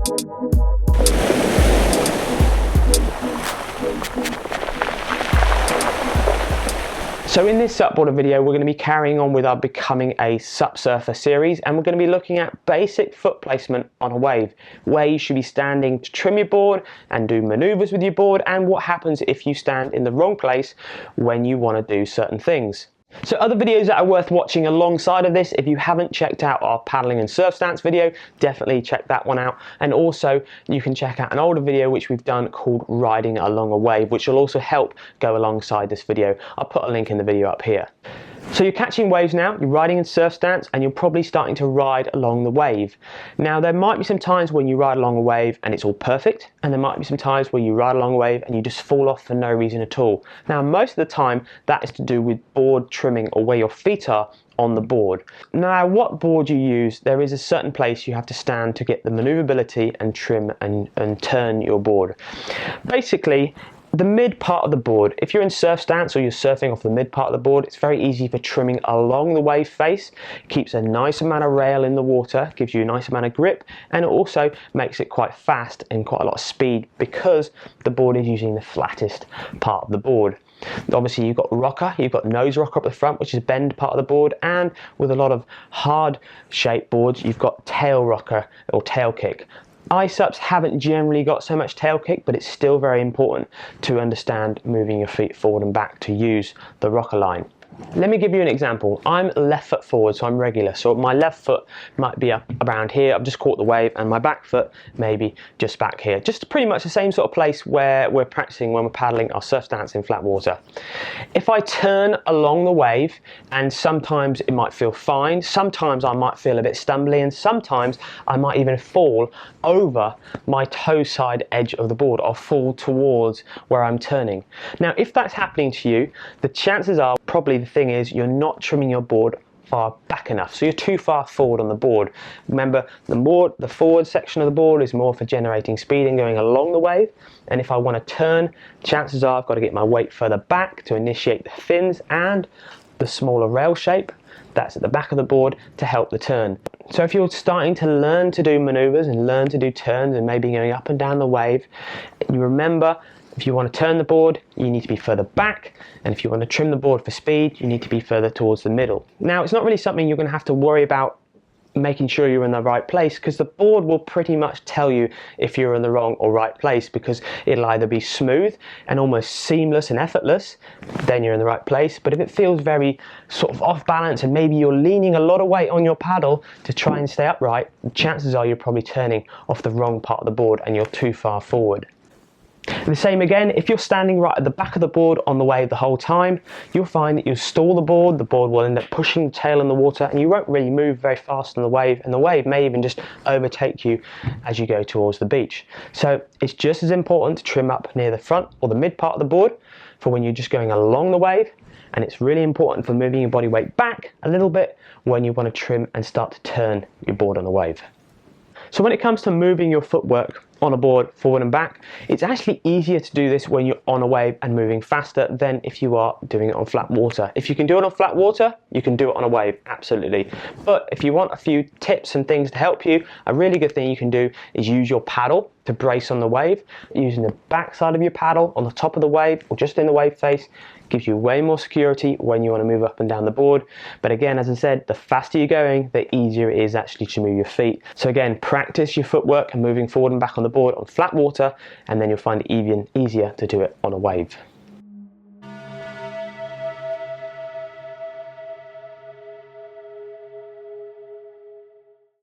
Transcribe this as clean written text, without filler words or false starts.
So in this SUPboarder video, we're going to be carrying on with our Becoming a SUP Surfer series, and we're going to be looking at basic foot placement on a wave, where you should be standing to trim your board and do maneuvers with your board, and what happens if you stand in the wrong place when you want to do certain things. So other videos that are worth watching alongside of this, if you haven't checked out our paddling and surf stance video, definitely check that one out. And also you can check out an older video which we've done called Riding Along a Wave, which will also help go alongside this video. I'll put a link in the video up here. So you're catching waves now, you're riding in surf stance, and you're probably starting to ride along the wave. Now there might be some times when you ride along a wave and it's all perfect, and there might be some times where you ride along a wave and you just fall off for no reason at all. Now most of the time that is to do with board trimming or where your feet are on the board. Now what board you use, there is a certain place you have to stand to get the maneuverability and trim and turn your board. Basically, the mid part of the board, if you're in surf stance or you're surfing off the mid part of the board, it's very easy for trimming along the wave face. It keeps a nice amount of rail in the water, gives you a nice amount of grip, and it also makes it quite fast and quite a lot of speed because the board is using the flattest part of the board. Obviously you've got rocker, you've got nose rocker up the front, which is bend part of the board, and with a lot of hard shaped boards you've got tail rocker or tail kick. iSUPs haven't generally got so much tail kick, but it's still very important to understand moving your feet forward and back to use the rocker line. Let me give you an example. I'm left foot forward, so I'm regular. So my left foot might be up around here. I've just caught the wave, and my back foot maybe just back here. Just pretty much the same sort of place where we're practicing when we're paddling our surf stance in flat water. If I turn along the wave, and sometimes it might feel fine, sometimes I might feel a bit stumbly, and sometimes I might even fall over my toe side edge of the board or fall towards where I'm turning. Now, if that's happening to you, the chances are probably the thing is you're not trimming your board far back enough, so you're too far forward on the board. Remember, the forward section of the board is more for generating speed and going along the wave, and if I want to turn, chances are I've got to get my weight further back to initiate the fins and the smaller rail shape that's at the back of the board to help the turn. So if you're starting to learn to do maneuvers and learn to do turns and maybe going up and down the wave, you remember, if you want to turn the board, you need to be further back, and if you want to trim the board for speed, you need to be further towards the middle. Now, it's not really something you're going to have to worry about making sure you're in the right place, because the board will pretty much tell you if you're in the wrong or right place, because it'll either be smooth and almost seamless and effortless, then you're in the right place. But if it feels very sort of off balance and maybe you're leaning a lot of weight on your paddle to try and stay upright, chances are you're probably turning off the wrong part of the board and you're too far forward. The same again, if you're standing right at the back of the board on the wave the whole time, you'll find that you'll stall the board will end up pushing the tail in the water, and you won't really move very fast on the wave, and the wave may even just overtake you as you go towards the beach. So it's just as important to trim up near the front or the mid part of the board for when you're just going along the wave, and it's really important for moving your body weight back a little bit when you want to trim and start to turn your board on the wave. So when it comes to moving your footwork on a board forward and back, it's actually easier to do this when you're on a wave and moving faster than if you are doing it on flat water. If you can do it on flat water, you can do it on a wave, absolutely. But if you want a few tips and things to help you, a really good thing you can do is use your paddle to brace on the wave. Using the back side of your paddle on the top of the wave or just in the wave face gives you way more security when you want to move up and down the board. But again, as I said, the faster you're going, the easier it is actually to move your feet. So again, practice your footwork and moving forward and back on the board on flat water, and then you'll find it even easier to do it on a wave.